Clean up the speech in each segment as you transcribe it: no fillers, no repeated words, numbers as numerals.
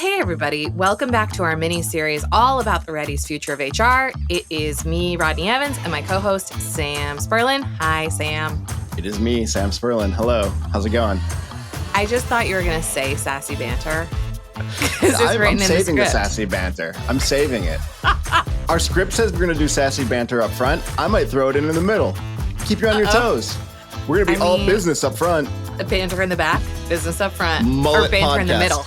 Hey, everybody. Welcome back to our mini-series all about the Ready's future of HR. It is me, Rodney Evans, and my co-host, Sam Spurlin. Hi, Sam. It is me, Sam Spurlin. Hello. How's it going? I just thought you were going to say sassy banter. I'm saving the sassy banter. I'm saving it. Our script says we're going to do sassy banter up front. I might throw it in the middle. Keep you on your toes. We're going to be all business up front. The banter in the back, business up front. Mullet or banter podcast. In the middle.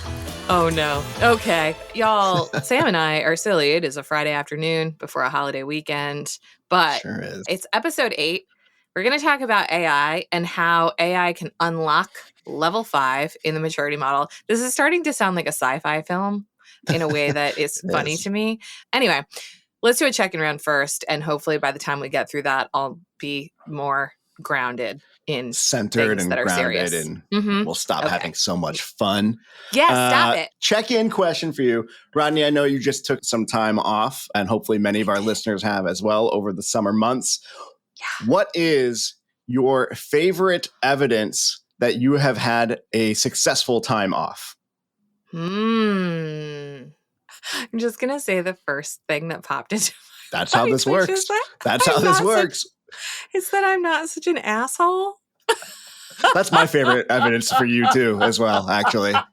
Oh, no. Okay. Y'all, Sam and I are silly. It is a Friday afternoon before a holiday weekend, but Sure is. It's episode 8. We're going to talk about AI and how AI can unlock level 5 in the maturity model. This is starting to sound like a sci-fi film in a way that is funny to me. Anyway, let's do a check-in round first, and hopefully by the time we get through that, I'll be more grounded in centered things and that are grounded, serious. and we'll stop having so much fun. Yes, stop it. Check-in question for you. Rodney, I know you just took some time off, and hopefully many of our listeners have as well over the summer months. Yeah. What is your favorite evidence that you have had a successful time off? I'm just going to say the first thing that popped into my That's how this works. That's how this works. It's that I'm not such an asshole. That's my favorite evidence for you too, as well, actually. I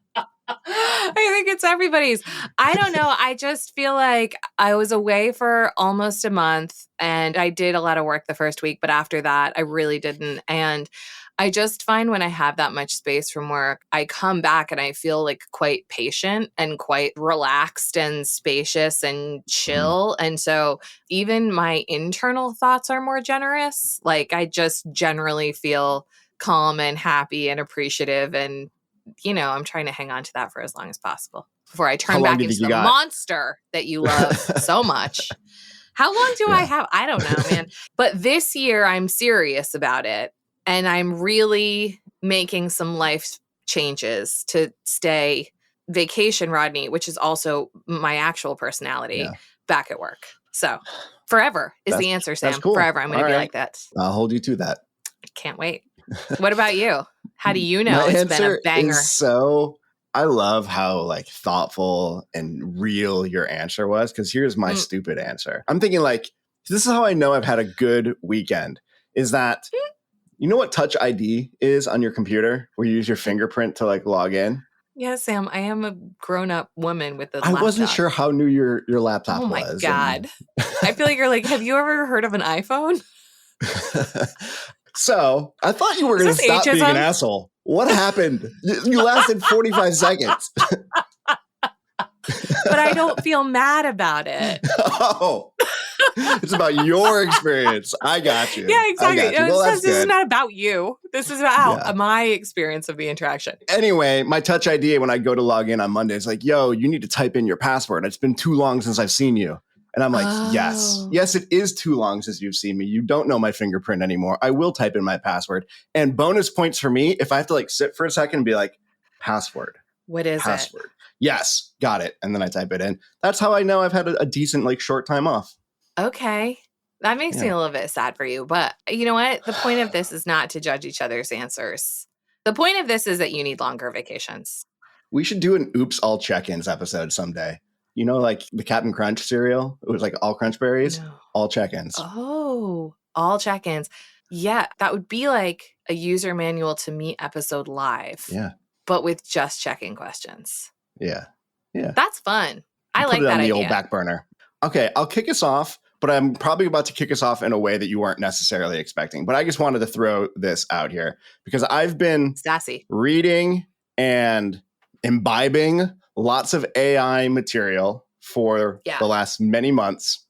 think it's everybody's. I don't know. I just feel like I was away for almost a month and I did a lot of work the first week, but after that, I really didn't. And I just find when I have that much space from work, I come back and I feel like quite patient and quite relaxed and spacious and chill. And so even my internal thoughts are more generous. Like I just generally feel calm and happy and appreciative. And, you know, I'm trying to hang on to that for as long as possible before I turn back into the monster that you love so much. How long do I have? I don't know, man. But this year I'm serious about it. And I'm really making some life changes to stay vacation Rodney, which is also my actual personality, back at work. So forever is the answer, Sam. Cool. Forever I'm going to be like that. I'll hold you to that. I can't wait. What about you? How do you know My it's been a banger? I love how like thoughtful and real your answer was, because here's my stupid answer. I'm thinking like, this is how I know I've had a good weekend, is that... You know what Touch ID is on your computer, where you use your fingerprint to like log in? Yeah, Sam, I am a grown-up woman with a laptop. I wasn't sure how new your laptop was. Oh my God. I feel like you're like, have you ever heard of an iPhone? So I thought you were going to stop being an asshole. What happened? You lasted 45 seconds. But I don't feel mad about it. Oh. It's about your experience. I got you. Yeah, exactly. Well, this is not about you. This is about my experience of the interaction. Anyway, my Touch ID, when I go to log in on Monday, it's like, yo, you need to type in your password. It's been too long since I've seen you. And I'm like, yes, it is too long since you've seen me. You don't know my fingerprint anymore. I will type in my password. And bonus points for me if I have to like sit for a second and be like, password. What is password? It? Yes, got it. And then I type it in. That's how I know I've had a decent like short time off. Okay. That makes me a little bit sad for you. But you know what? The point of this is not to judge each other's answers. The point of this is that you need longer vacations. We should do an Oops All Check-ins episode someday. You know, like the Captain Crunch cereal? It was like all crunch berries, all check-ins. Oh, all check-ins. Yeah, that would be like a user manual to meet episode live. Yeah. But with just check-in questions. Yeah. Yeah. That's fun. I like that idea. Put it on the old back burner. Okay, I'll kick us off. But I'm probably about to kick us off in a way that you weren't necessarily expecting. But I just wanted to throw this out here because I've been reading and imbibing lots of AI material for the last many months.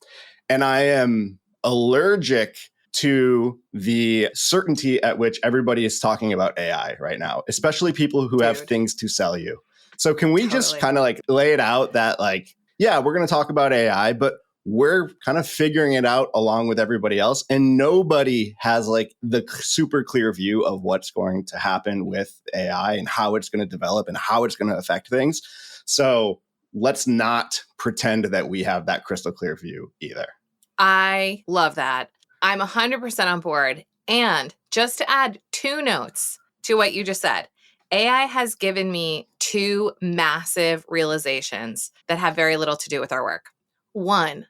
And I am allergic to the certainty at which everybody is talking about AI right now, especially people who have things to sell you. So can we just kind of like lay it out that like, yeah, we're going to talk about AI, but we're kind of figuring it out along with everybody else. And nobody has like the super clear view of what's going to happen with AI and how it's going to develop and how it's going to affect things. So let's not pretend that we have that crystal clear view either. I love that. I'm 100% on board. And just to add 2 notes to what you just said, AI has given me two massive realizations that have very little to do with our work. One,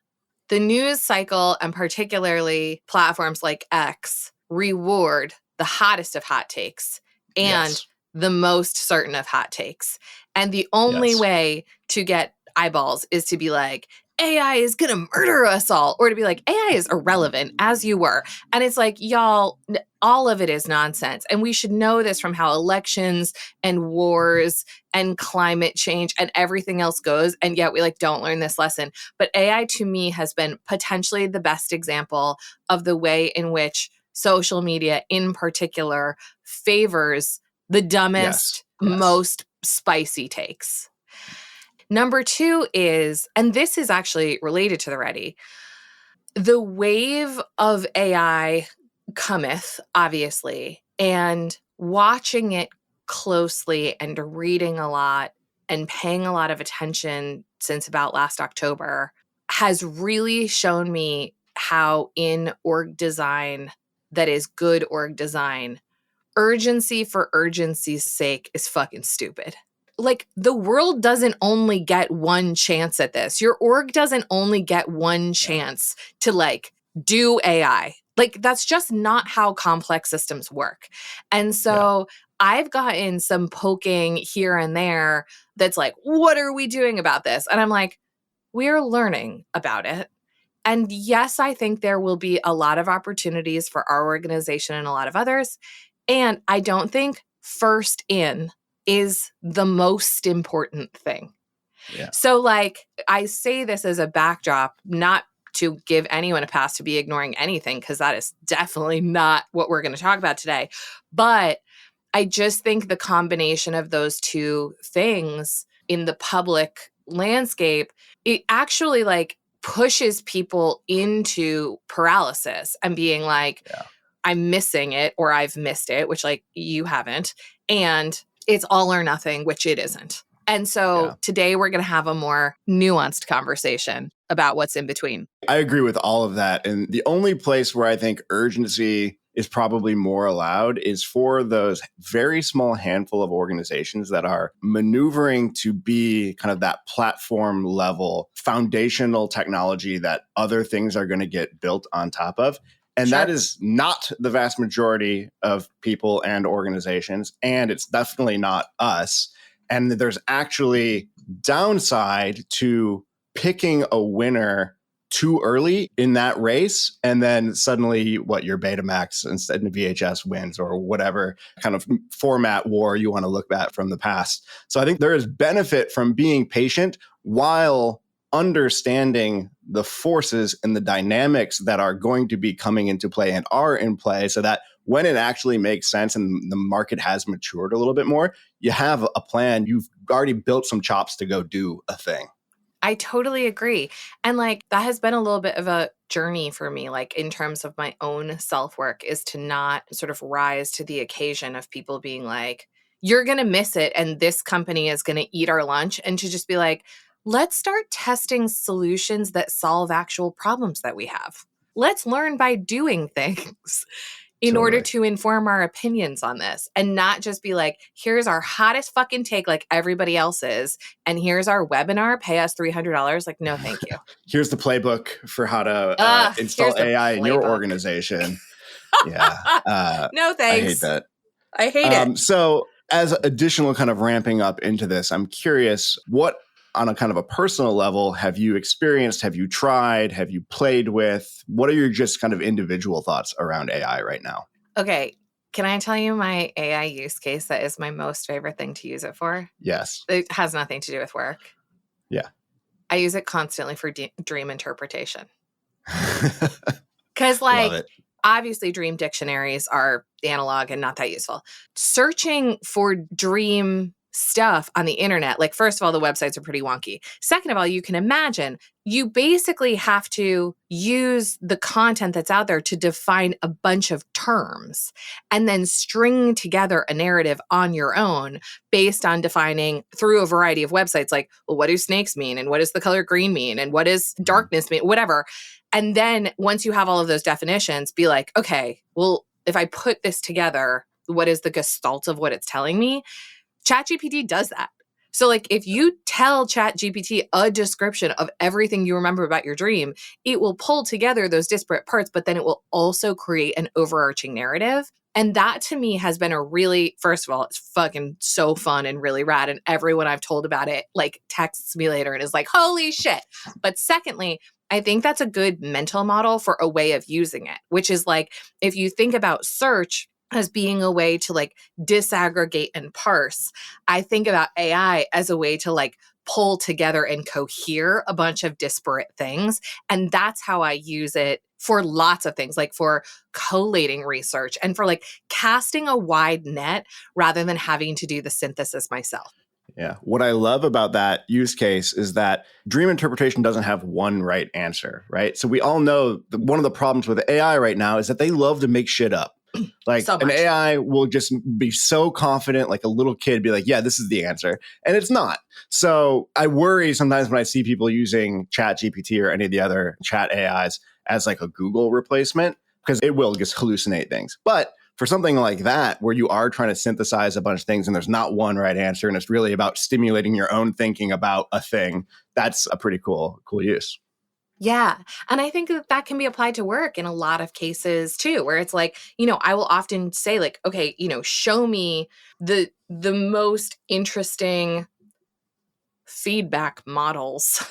the news cycle, and particularly platforms like X, reward the hottest of hot takes and the most certain of hot takes. And the only way to get eyeballs is to be like, AI is going to murder us all, or to be like, AI is irrelevant, as you were. And it's like, y'all, all of it is nonsense. And we should know this from how elections and wars and climate change and everything else goes. And yet we like don't learn this lesson. But AI to me has been potentially the best example of the way in which social media in particular favors the dumbest, most spicy takes. Number two is, and this is actually related to the Ready, the wave of AI cometh, obviously, and watching it closely and reading a lot and paying a lot of attention since about last October has really shown me how in org design that is good org design, urgency for urgency's sake is fucking stupid. Like, the world doesn't only get one chance at this. Your org doesn't only get one chance to like do AI. Like, that's just not how complex systems work. And so I've gotten some poking here and there that's like, what are we doing about this? And I'm like, we're learning about it. And yes, I think there will be a lot of opportunities for our organization and a lot of others. And I don't think first in is the most important thing. Yeah. So like, I say this as a backdrop, not to give anyone a pass to be ignoring anything, because that is definitely not what we're going to talk about today. But I just think the combination of those two things in the public landscape, it actually like pushes people into paralysis and being like, I'm missing it, or I've missed it, which like you haven't. And it's all or nothing, which it isn't. And so today we're going to have a more nuanced conversation about what's in between. I agree with all of that. And the only place where I think urgency is probably more allowed is for those very small handful of organizations that are maneuvering to be kind of that platform level foundational technology that other things are going to get built on top of. And that is not the vast majority of people and organizations. And it's definitely not us. And there's actually downside to picking a winner too early in that race. And then suddenly your Betamax instead of VHS wins, or whatever kind of format war you want to look at from the past. So I think there is benefit from being patient while understanding the forces and the dynamics that are going to be coming into play and are in play, so that when it actually makes sense and the market has matured a little bit more, you have a plan. You've already built some chops to go do a thing. I totally agree. And like, that has been a little bit of a journey for me, like in terms of my own self-work, is to not sort of rise to the occasion of people being like, you're going to miss it and this company is going to eat our lunch. And to just be like, let's start testing solutions that solve actual problems that we have. Let's learn by doing things in order to inform our opinions on this, and not just be like, here's our hottest fucking take like everybody else's, and here's our webinar, pay us $300. Like, no, thank you. Here's the playbook for how to install AI in your organization. Yeah. No, thanks. I hate that. I hate it. So as additional kind of ramping up into this, I'm curious, what on a kind of a personal level have you experienced? Have you tried? Have you played with? What are your just kind of individual thoughts around AI right now? Okay. Can I tell you my AI use case that is my most favorite thing to use it for? Yes. It has nothing to do with work. Yeah. I use it constantly for dream interpretation. Because like, obviously dream dictionaries are analog and not that useful. Searching for dream stuff on the internet, like, first of all, the websites are pretty wonky. Second of all, you can imagine you basically have to use the content that's out there to define a bunch of terms and then string together a narrative on your own based on defining through a variety of websites, like, well, what do snakes mean? And what does the color green mean? And what does darkness mean? Whatever. And then once you have all of those definitions, be like, okay, well, if I put this together, what is the gestalt of what it's telling me? ChatGPT does that. So like if you tell ChatGPT a description of everything you remember about your dream, it will pull together those disparate parts, but then it will also create an overarching narrative. And that to me has been a really, first of all, it's fucking so fun and really rad. And everyone I've told about it like texts me later and is like, holy shit. But secondly, I think that's a good mental model for a way of using it, which is like, if you think about search as being a way to like disaggregate and parse, I think about AI as a way to like pull together and cohere a bunch of disparate things. And that's how I use it for lots of things, like for collating research and for like casting a wide net rather than having to do the synthesis myself. Yeah. What I love about that use case is that dream interpretation doesn't have one right answer, right? So we all know one of the problems with AI right now is that they love to make shit up. Like So an much. AI will just be so confident, like a little kid be like, yeah, this is the answer. And it's not. So I worry sometimes when I see people using ChatGPT or any of the other chat AIs as like a Google replacement, because it will just hallucinate things. But for something like that, where you are trying to synthesize a bunch of things and there's not one right answer, and it's really about stimulating your own thinking about a thing, that's a pretty cool use. Yeah. And I think that that can be applied to work in a lot of cases too, where it's like, you know, I will often say like, okay, you know, show me the most interesting feedback models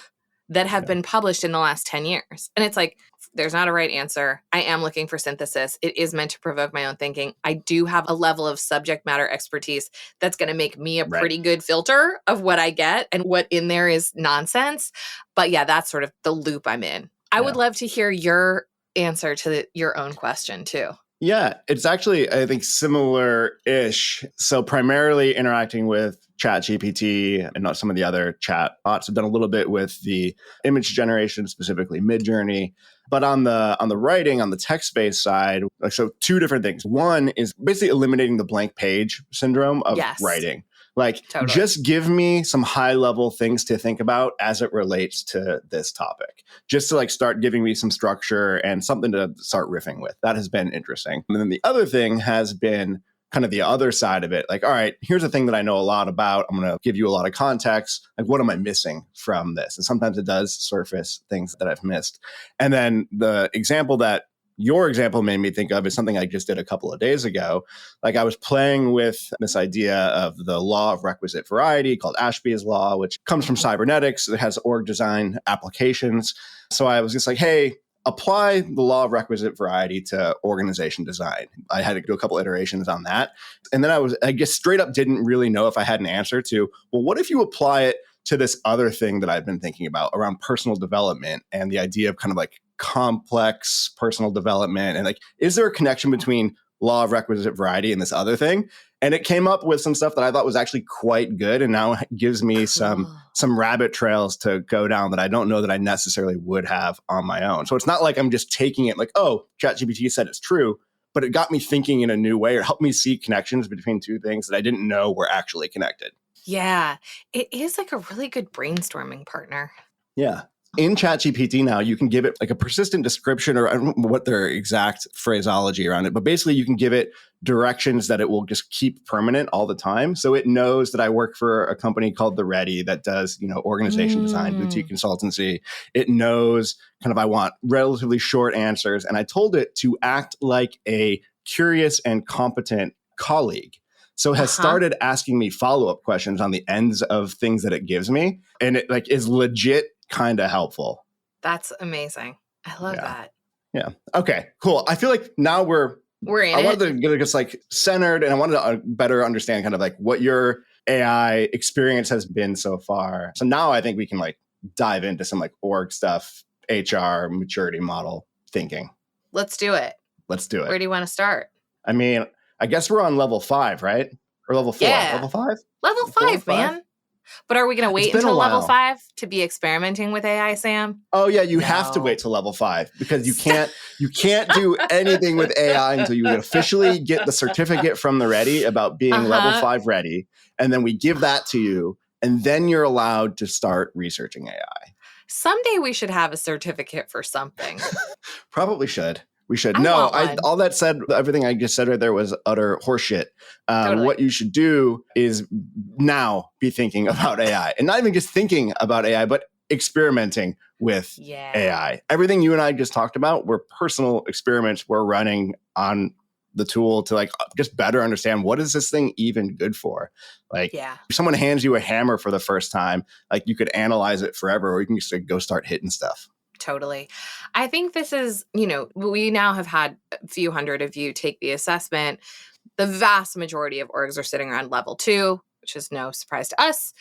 that have been published in the last 10 years. And it's like, there's not a right answer. I am looking for synthesis. It is meant to provoke my own thinking. I do have a level of subject matter expertise that's going to make me a pretty good filter of what I get and what in there is nonsense. But yeah, that's sort of the loop I'm in. I would love to hear your answer to your own question too. Yeah, it's actually, I think, similar-ish. So primarily interacting with ChatGPT and not some of the other chat bots. I've done a little bit with the image generation, specifically Midjourney. But on the writing, on the text-based side, so two different things. One is basically eliminating the blank page syndrome of writing. Like, just give me some high-level things to think about as it relates to this topic. Just to like start giving me some structure and something to start riffing with. That has been interesting. And then the other thing has been kind of the other side of it. Like, all right, here's a thing that I know a lot about. I'm going to give you a lot of context. Like, what am I missing from this? And sometimes it does surface things that I've missed. And then the example that your example made me think of is something I just did a couple of days ago. Like I was playing with this idea of the law of requisite variety called Ashby's law, which comes from cybernetics. It has org design applications. So I was just like, hey, apply the law of requisite variety to organization design. I had to do a couple iterations on that. And then I guess straight up didn't really know if I had an answer to, well, what if you apply it to this other thing that I've been thinking about around personal development and the idea of kind of like complex personal development, and like, is there a connection between law of requisite variety and this other thing? And it came up with some stuff that I thought was actually quite good, and now gives me some rabbit trails to go down that I don't know that I necessarily would have on my own. So it's not like I'm just taking it like, oh, ChatGPT said it's true, but it got me thinking in a new way, or helped me see connections between two things that I didn't know were actually connected. Yeah, it is like a really good brainstorming partner. Yeah. In ChatGPT now, you can give it like a persistent description, or I don't know what their exact phraseology around it, but basically you can give it directions that it will just keep permanent all the time. So it knows that I work for a company called the Ready that does, organization design, boutique consultancy. It knows kind of I want relatively short answers. And I told it to act like a curious and competent colleague. So it has started asking me follow-up questions on the ends of things that it gives me. And it like is legit kind of helpful. That's amazing. I love that. Yeah. Okay, cool. I feel like now we're in I wanted to get us like centered, and I wanted to better understand kind of like what your AI experience has been so far. So now I think we can like dive into some like org stuff, HR, maturity model thinking. Let's do it. Where do you want to start? I mean, I guess we're on level 5, right? Or level 4? Yeah. Level 5? Level 5, man. But are we going to wait until level 5 to be experimenting with AI, Sam? Oh yeah, you have to wait till level 5 because you can't do anything with AI until you officially get the certificate from the Ready about being level 5 ready, and then we give that to you, and then you're allowed to start researching AI. Someday we should have a certificate for something. Probably should. we should. I No, want one. all that said, everything I just said right there was utter horseshit. Totally. What you should do is now be thinking about AI, and not even just thinking about AI, but experimenting with AI. Everything you and I just talked about were personal experiments we're running on the tool to like just better understand what is this thing even good for. Like if someone hands you a hammer for the first time, like you could analyze it forever, or you can just like, go start hitting stuff. Totally. I think this is, you know, we now have had a few hundred of you take the assessment. The vast majority of orgs are sitting around level 2, which is no surprise to us.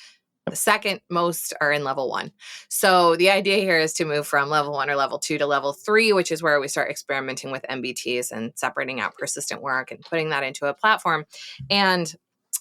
The second most are in level 1. So the idea here is to move from level 1 or level 2 to level 3, which is where we start experimenting with MBTs and separating out persistent work and putting that into a platform. And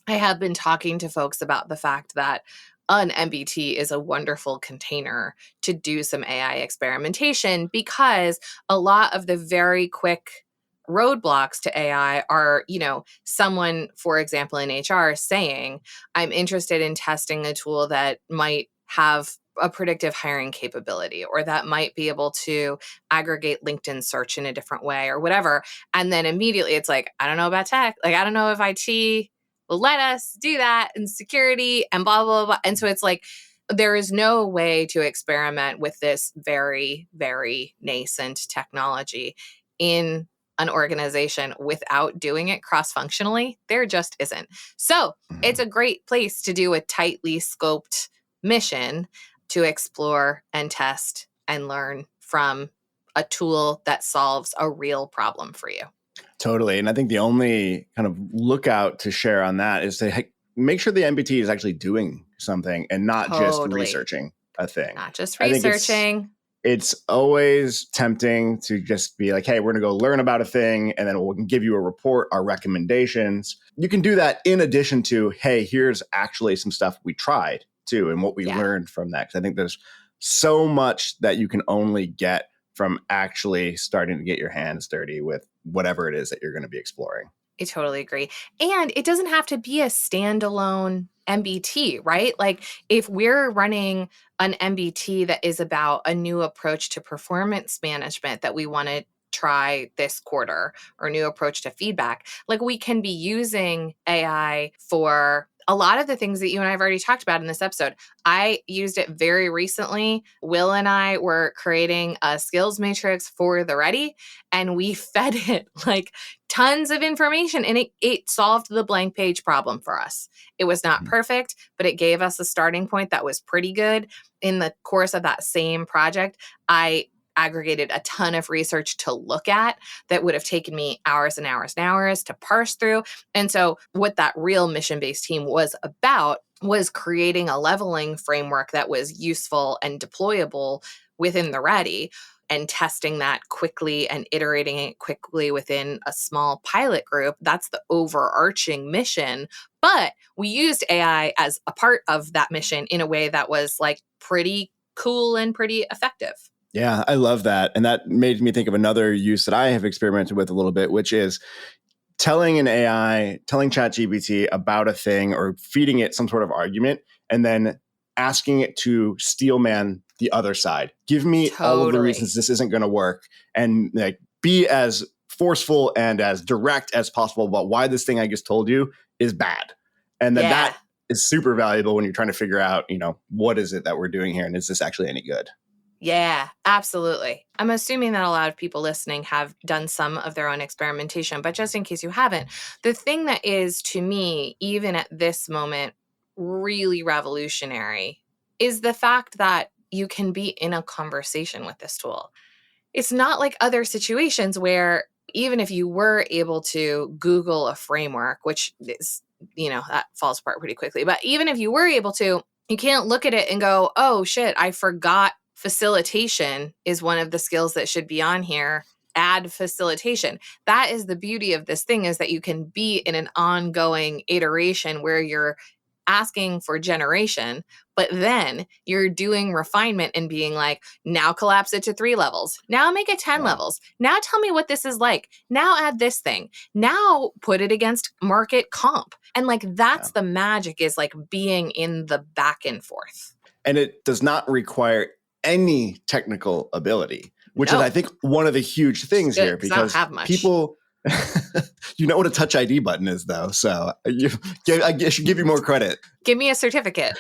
I have been talking to folks about the fact that an MBT is a wonderful container to do some AI experimentation, because a lot of the very quick roadblocks to AI are, you know, someone, for example, in HR saying, I'm interested in testing a tool that might have a predictive hiring capability, or that might be able to aggregate LinkedIn search in a different way, or whatever. And then immediately it's like, I don't know about tech. Like, I don't know if IT will let us do that, and security and blah, blah, blah. And so it's like, there is no way to experiment with this very, very nascent technology in an organization without doing it cross-functionally. There just isn't. So it's a great place to do a tightly scoped mission to explore and test and learn from a tool that solves a real problem for you. Totally. And I think the only kind of lookout to share on that is to make sure the MBT is actually doing something and not just researching a thing. Not just researching. It's always tempting to just be like, hey, we're going to go learn about a thing, and then we'll give you a report, our recommendations. You can do that in addition to, hey, here's actually some stuff we tried too, and what we learned from that. Because I think there's so much that you can only get from actually starting to get your hands dirty with whatever it is that you're going to be exploring. I totally agree. And it doesn't have to be a standalone MBT, right? Like if we're running an MBT that is about a new approach to performance management that we want to try this quarter, or a new approach to feedback, like we can be using AI for a lot of the things that you and I have already talked about in this episode. I used it very recently. Will and I were creating a skills matrix for the Ready, and we fed it like tons of information, and it solved the blank page problem for us. It was not perfect, but it gave us a starting point that was pretty good. In the course of that same project, I aggregated a ton of research to look at that would have taken me hours and hours and hours to parse through. And so what that real mission-based team was about was creating a leveling framework that was useful and deployable within the Ready, and testing that quickly and iterating it quickly within a small pilot group. That's the overarching mission. But we used AI as a part of that mission in a way that was like pretty cool and pretty effective. Yeah, I love that. And that made me think of another use that I have experimented with a little bit, which is telling an AI, telling ChatGPT about a thing or feeding it some sort of argument, and then asking it to steelman the other side. Give me all of the reasons this isn't going to work, and like be as forceful and as direct as possible about why this thing I just told you is bad. And then that is super valuable when you're trying to figure out, you know, what is it that we're doing here, and is this actually any good? Yeah, absolutely. I'm assuming that a lot of people listening have done some of their own experimentation, but just in case you haven't, the thing that is, to me, even at this moment, really revolutionary is the fact that you can be in a conversation with this tool. It's not like other situations where even if you were able to Google a framework, which is, you know, that falls apart pretty quickly, but even if you were able to, you can't look at it and go, oh shit, I forgot facilitation is one of the skills that should be on here. Add facilitation. That is the beauty of this thing, is that you can be in an ongoing iteration where you're asking for generation, but then you're doing refinement and being like, now collapse it to 3 levels. Now make it 10 levels. Now tell me what this is like. Now add this thing. Now put it against market comp. And like, that's the magic, is like being in the back and forth. And it does not require any technical ability, which is, I think, one of the huge things here, because I don't have much. people, you know what a Touch ID button is, though. So I should give you more credit. Give me a certificate.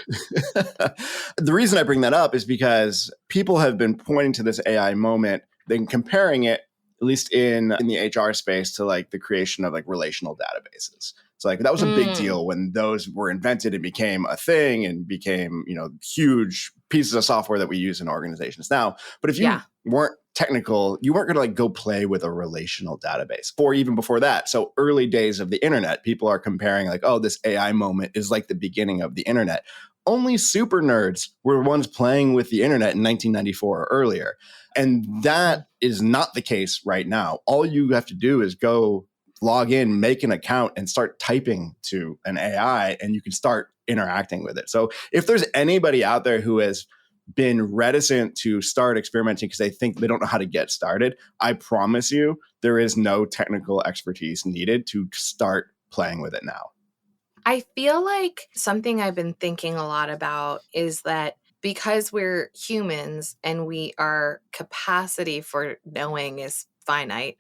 The reason I bring that up is because people have been pointing to this AI moment, then comparing it, at least in the HR space, to like the creation of like relational databases. So like that was a big deal when those were invented and became a thing and became, you know, huge pieces of software that we use in organizations now. But if you weren't technical, you weren't going to like go play with a relational database, or even before that. So early days of the internet, people are comparing like, oh, this AI moment is like the beginning of the internet. Only super nerds were ones playing with the internet in 1994 or earlier. And that is not the case right now. All you have to do is go log in, make an account, and start typing to an AI, and you can start interacting with it. So if there's anybody out there who has been reticent to start experimenting because they think they don't know how to get started, I promise you there is no technical expertise needed to start playing with it now. I feel like something I've been thinking a lot about is that because we're humans and our capacity for knowing is finite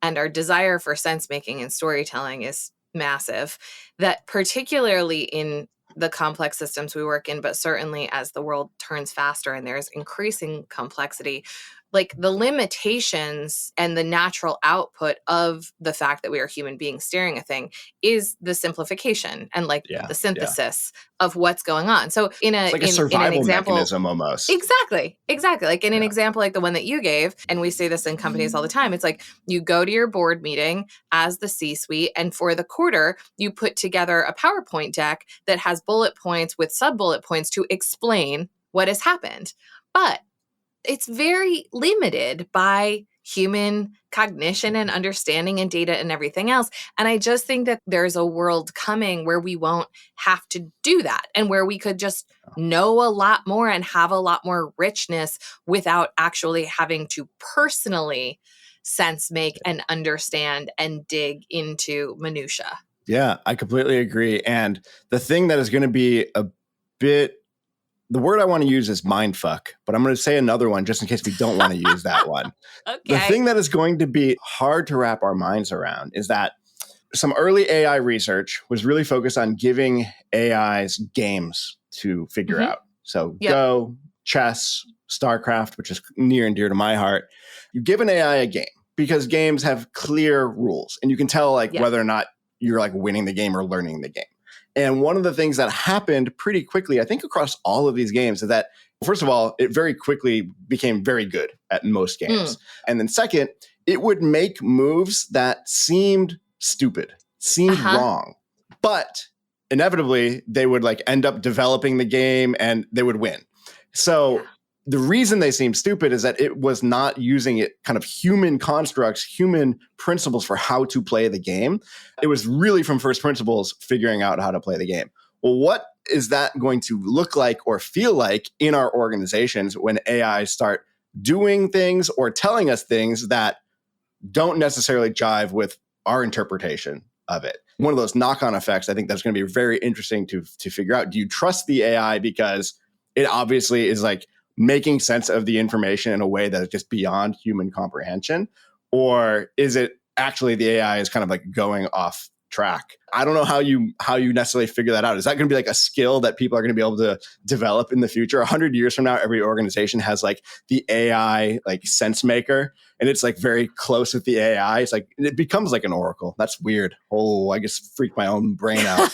and our desire for sense making and storytelling is massive, that particularly in the complex systems we work in, but certainly as the world turns faster and there's increasing complexity, like the limitations and the natural output of the fact that we are human beings steering a thing is the simplification and like the synthesis of what's going on. So it's like a survival mechanism almost. Exactly. Like in an example like the one that you gave, and we say this in companies all the time, it's like you go to your board meeting as the C-suite, and for the quarter, you put together a PowerPoint deck that has bullet points with sub-bullet points to explain what has happened. But it's very limited by human cognition and understanding and data and everything else. And I just think that there's a world coming where we won't have to do that, and where we could just know a lot more and have a lot more richness without actually having to personally sense make and understand and dig into minutia. Yeah, I completely agree. And the thing that is going to be a bit, the word I want to use is mindfuck, but I'm going to say another one just in case we don't want to use that one. Okay. The thing that is going to be hard to wrap our minds around is that some early AI research was really focused on giving AIs games to figure out. So Go, chess, StarCraft, which is near and dear to my heart. You give an AI a game because games have clear rules, and you can tell like whether or not you're like winning the game or learning the game. And one of the things that happened pretty quickly, I think across all of these games, is that, first of all, it very quickly became very good at most games. And then second, it would make moves that seemed stupid, seemed wrong. But inevitably, they would like end up developing the game and they would win. So the reason they seemed stupid is that it was not using it kind of human constructs, human principles for how to play the game. It was really from first principles figuring out how to play the game. Well, what is that going to look like or feel like in our organizations when AI start doing things or telling us things that don't necessarily jive with our interpretation of it? One of those knock-on effects, I think that's going to be very interesting to figure out. Do you trust the AI because it obviously is like making sense of the information in a way that is just beyond human comprehension? Or is it actually the AI is kind of like going off track? I don't know how you necessarily figure that out. Is that going to be like a skill that people are going to be able to develop in the future? 100 years from now, every organization has like the AI like sense maker, and it's like very close with the AI. It's like it becomes like an oracle. That's weird. Oh, I just freaked my own brain out.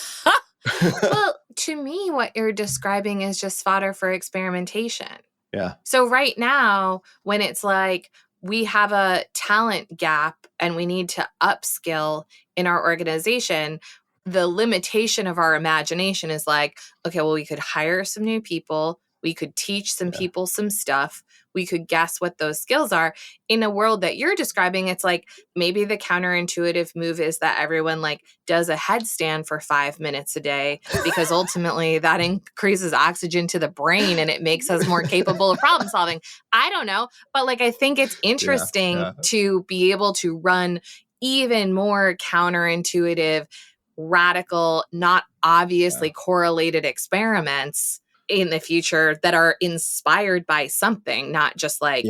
Well, to me, what you're describing is just fodder for experimentation. Yeah. So right now, when it's like we have a talent gap and we need to upskill in our organization, the limitation of our imagination is like, okay, well, we could hire some new people. We could teach some people some stuff. We could guess what those skills are. In a world that you're describing, it's like maybe the counterintuitive move is that everyone like does a headstand for 5 minutes a day, because ultimately that increases oxygen to the brain and it makes us more capable of problem solving. I don't know. But like, I think it's interesting to be able to run even more counterintuitive, radical, not obviously correlated experiments in the future that are inspired by something, not just like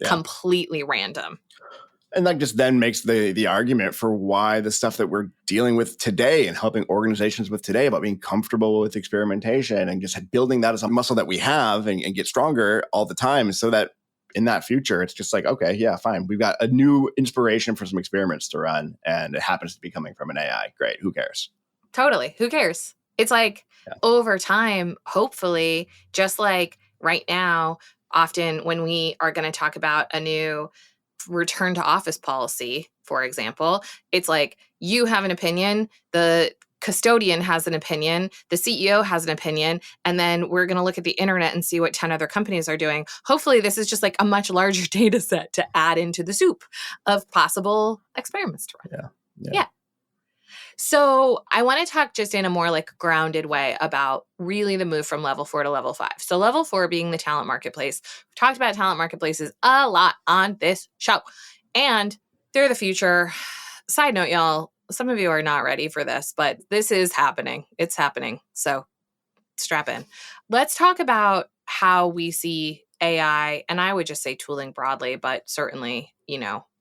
completely random. And that just then makes the argument for why the stuff that we're dealing with today and helping organizations with today about being comfortable with experimentation and just building that as a muscle that we have and get stronger all the time, so that in that future, it's just like, okay, yeah, fine. We've got a new inspiration for some experiments to run, and it happens to be coming from an AI. Great. Who cares? Totally. Who cares? It's like over time, hopefully, just like right now, often when we are going to talk about a new return to office policy, for example, it's like you have an opinion, the custodian has an opinion, the CEO has an opinion, and then we're going to look at the internet and see what 10 other companies are doing. Hopefully, this is just like a much larger data set to add into the soup of possible experiments to run. Yeah. So I want to talk just in a more like grounded way about really the move from level 4 to level 5. So level 4 being the talent marketplace. We've talked about talent marketplaces a lot on this show, and they're the future. Side note, y'all, some of you are not ready for this, but this is happening. It's happening. So strap in. Let's talk about how we see AI, and I would just say tooling broadly, but certainly,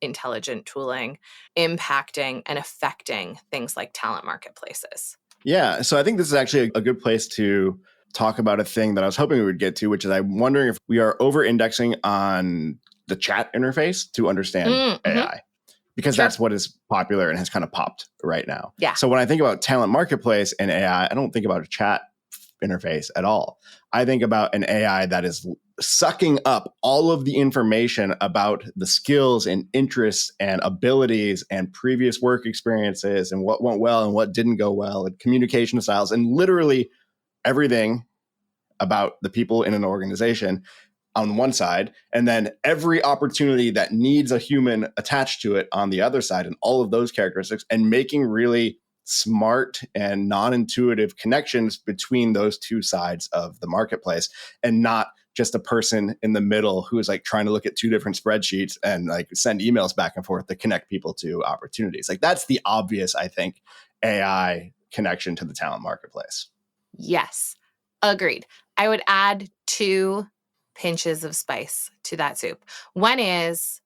intelligent tooling impacting and affecting things like talent marketplaces. Yeah. So I think this is actually a good place to talk about a thing that I was hoping we would get to, which is I'm wondering if we are over-indexing on the chat interface to understand AI. Because that's what is popular and has kind of popped right now. Yeah. So when I think about talent marketplace and AI, I don't think about a chat interface at all. I think about an AI that is sucking up all of the information about the skills and interests and abilities and previous work experiences and what went well and what didn't go well and communication styles and literally everything about the people in an organization on one side, and then every opportunity that needs a human attached to it on the other side, and all of those characteristics, and making really smart and non-intuitive connections between those two sides of the marketplace, and not just a person in the middle who is like trying to look at two different spreadsheets and like send emails back and forth to connect people to opportunities. Like that's the obvious, I think, AI connection to the talent marketplace. Yes, agreed. I would add 2 pinches of spice to that soup. One is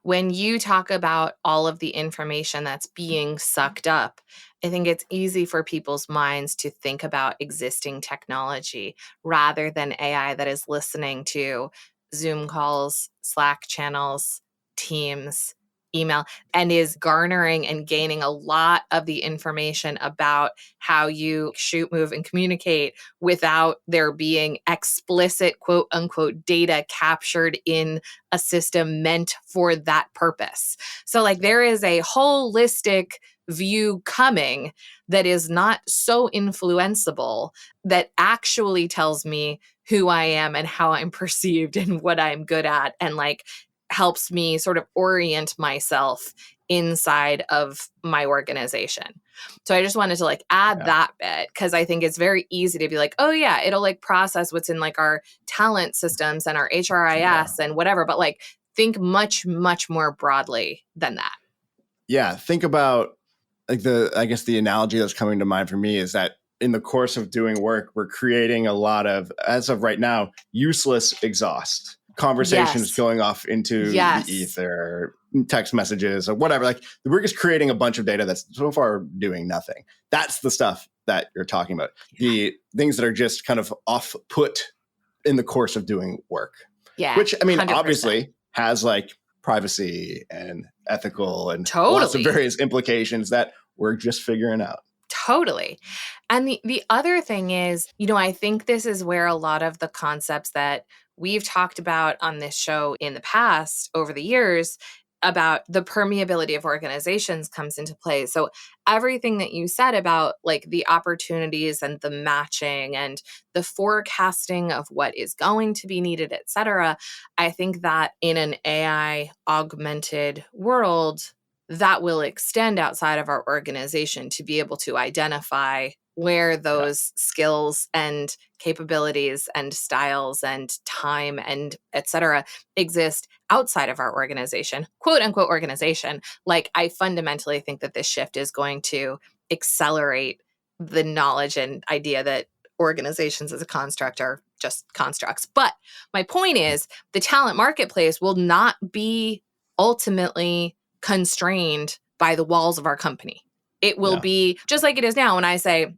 when you talk about all of the information that's being sucked up, I think it's easy for people's minds to think about existing technology rather than AI that is listening to Zoom calls, Slack channels, Teams, email, and is garnering and gaining a lot of the information about how you shoot, move, and communicate without there being explicit quote unquote data captured in a system meant for that purpose. So like there is a holistic view coming that is not so influenceable that actually tells me who I am and how I'm perceived and what I'm good at, and like helps me sort of orient myself inside of my organization. So I just wanted to like add that bit, because I think it's very easy to be like, oh yeah, it'll like process what's in like our talent systems and our HRIS and whatever, but like think much, much more broadly than that. Yeah. Think about like I guess the analogy that's coming to mind for me is that in the course of doing work, we're creating a lot of, as of right now, useless exhaust. Conversations going off into the ether, text messages or whatever. Like we're just creating a bunch of data that's so far doing nothing. That's the stuff that you're talking about. The things that are just kind of off put in the course of doing work. Yeah. Which I mean, 100%. Obviously has like privacy and ethical and lots of various implications that we're just figuring out. Totally. And the other thing is, I think this is where a lot of the concepts that we've talked about on this show in the past over the years about the permeability of organizations comes into play. So everything that you said about like the opportunities and the matching and the forecasting of what is going to be needed, et cetera, I think that in an AI augmented world, that will extend outside of our organization to be able to identify where those skills and capabilities and styles and time and et cetera exist outside of our organization, quote unquote organization. Like I fundamentally think that this shift is going to accelerate the knowledge and idea that organizations as a construct are just constructs. But my point is the talent marketplace will not be ultimately constrained by the walls of our company. It will be just like it is now when I say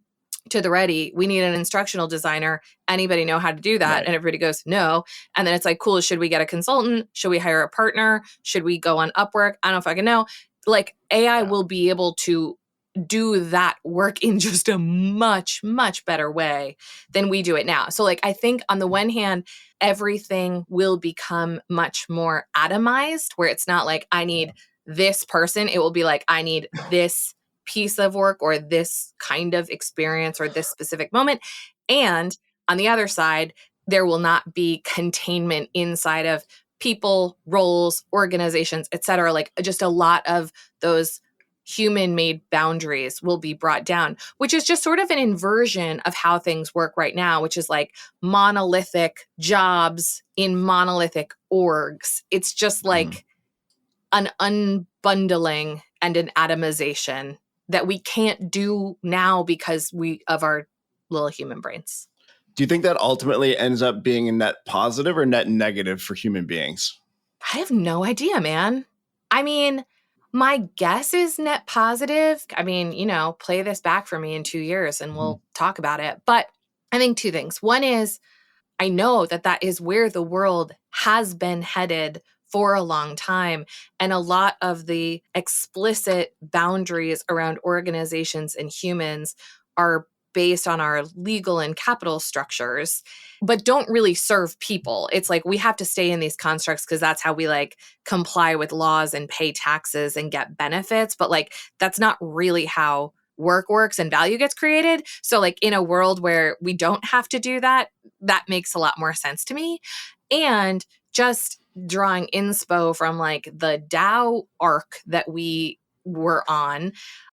to the Ready, we need an instructional designer. Anybody know how to do that? Right. And everybody goes, no. And then it's like, cool, should we get a consultant? Should we hire a partner? Should we go on Upwork? I don't fucking know. Like AI will be able to do that work in just a much, much better way than we do it now. So like, I think on the one hand, everything will become much more atomized where it's not like, I need this person. It will be like, I need this piece of work or this kind of experience or this specific moment. And on the other side, there will not be containment inside of people, roles, organizations, et cetera. Like just a lot of those human-made boundaries will be brought down, which is just sort of an inversion of how things work right now, which is like monolithic jobs in monolithic orgs. It's just like an unbundling and an atomization that we can't do now because of our little human brains. Do you think that ultimately ends up being a net positive or net negative for human beings? I have no idea, man. I mean, my guess is net positive. I mean, play this back for me in 2 years and we'll talk about it. But I think two things. One is I know that is where the world has been headed for a long time. And a lot of the explicit boundaries around organizations and humans are based on our legal and capital structures, but don't really serve people. It's like we have to stay in these constructs because that's how we like comply with laws and pay taxes and get benefits. But like, that's not really how work works and value gets created. So like in a world where we don't have to do that, that makes a lot more sense to me. And just drawing inspo from like the DAO arc that we were on,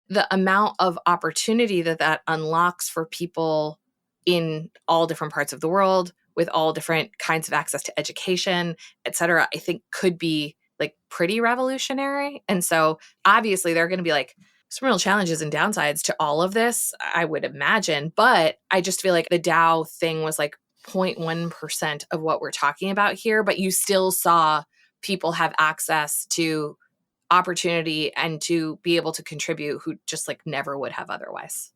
the amount of opportunity that unlocks for people in all different parts of the world with all different kinds of access to education, et cetera, I think could be like pretty revolutionary. And so obviously there are going to be like some real challenges and downsides to all of this, I would imagine. But I just feel like the DAO thing was like 0.1% of what we're talking about here, but you still saw people have access to opportunity and to be able to contribute who just like never would have otherwise.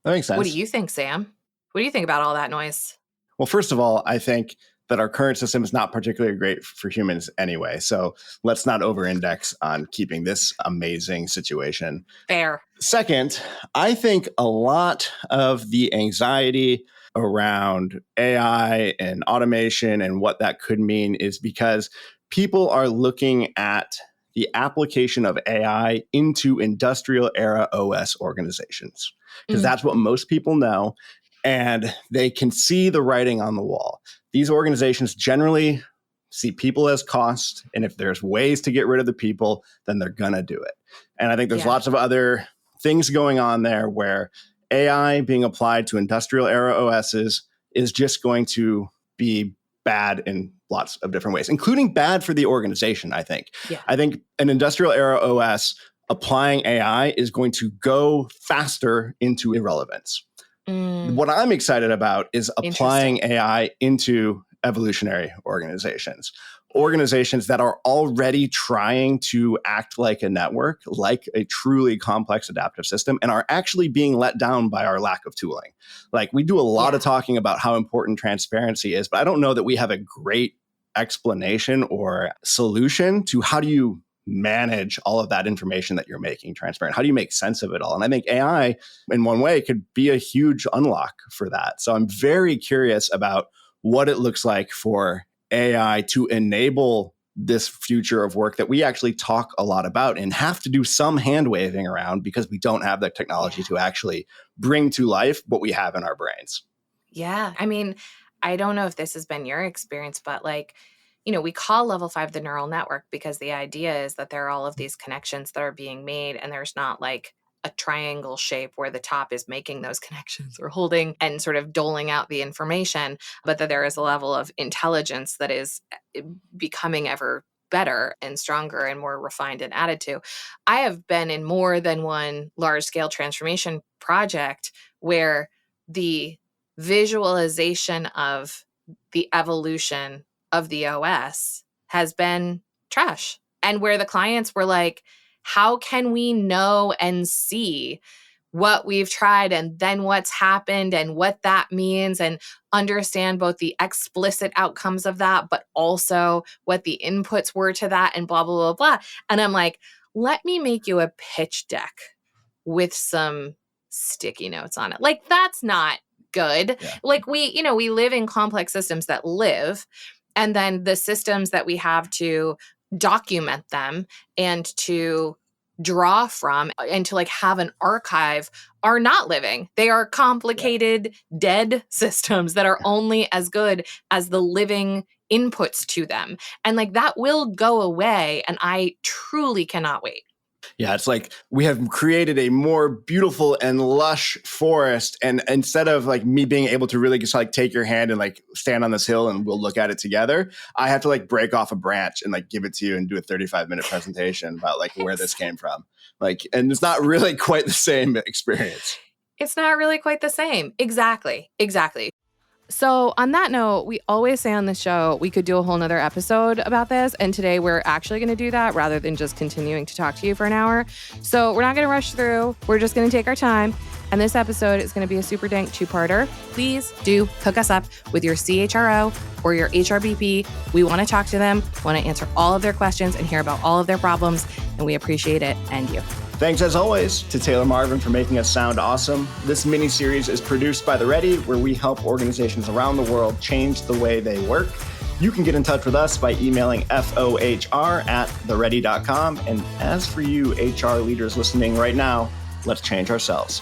That makes sense. What do you think, Sam? What do you think about all that noise? Well, first of all, I think that our current system is not particularly great for humans anyway. So let's not over-index on keeping this amazing situation. Fair. Second, I think a lot of the anxiety around AI and automation and what that could mean is because people are looking at the application of AI into industrial era OS organizations, because that's what most people know. And they can see the writing on the wall. These organizations generally see people as cost. And if there's ways to get rid of the people, then they're going to do it. And I think there's lots of other things going on there where AI being applied to industrial era OSs is just going to be bad in lots of different ways, including bad for the organization, I think. I think an industrial era OS applying AI is going to go faster into irrelevance. What I'm excited about is applying AI into evolutionary organizations that are already trying to act like a network, like a truly complex adaptive system, and are actually being let down by our lack of tooling. Like we do a lot of talking about how important transparency is, but I don't know that we have a great explanation or solution to how do you manage all of that information that you're making transparent? How do you make sense of it all? And I think AI, in one way, could be a huge unlock for that. So I'm very curious about what it looks like for AI to enable this future of work that we actually talk a lot about and have to do some hand waving around because we don't have the technology to actually bring to life what we have in our brains. Yeah. I mean, I don't know if this has been your experience, but like, we call level 5 the neural network because the idea is that there are all of these connections that are being made and there's not like a triangle shape where the top is making those connections or holding and sort of doling out the information, but that there is a level of intelligence that is becoming ever better and stronger and more refined and added to. I have been in more than one large scale transformation project where the visualization of the evolution of the OS has been trash. And where the clients were like, how can we know and see what we've tried and then what's happened and what that means and understand both the explicit outcomes of that, but also what the inputs were to that and blah, blah, blah, blah. And I'm like, let me make you a pitch deck with some sticky notes on it. Like, that's not good. Yeah. Like, we live in complex systems that live, and then the systems that we have to document them and to draw from and to like have an archive are not living. They are complicated, dead systems that are only as good as the living inputs to them. And like that will go away. And I truly cannot wait. Yeah, it's like we have created a more beautiful and lush forest. And instead of like me being able to really just like take your hand and like stand on this hill and we'll look at it together, I have to like break off a branch and like give it to you and do a 35-minute presentation about like where this came from. Like, and it's not really quite the same experience. It's not really quite the same. Exactly. So on that note, we always say on the show, we could do a whole nother episode about this. And today we're actually going to do that rather than just continuing to talk to you for an hour. So we're not going to rush through. We're just going to take our time. And this episode is going to be a super dank 2-parter. Please do hook us up with your CHRO or your HRBP. We want to talk to them, want to answer all of their questions and hear about all of their problems. And we appreciate it and you. Thanks, as always, to Taylor Marvin for making us sound awesome. This mini-series is produced by The Ready, where we help organizations around the world change the way they work. You can get in touch with us by emailing fohr@theready.com. And as for you HR leaders listening right now, let's change ourselves.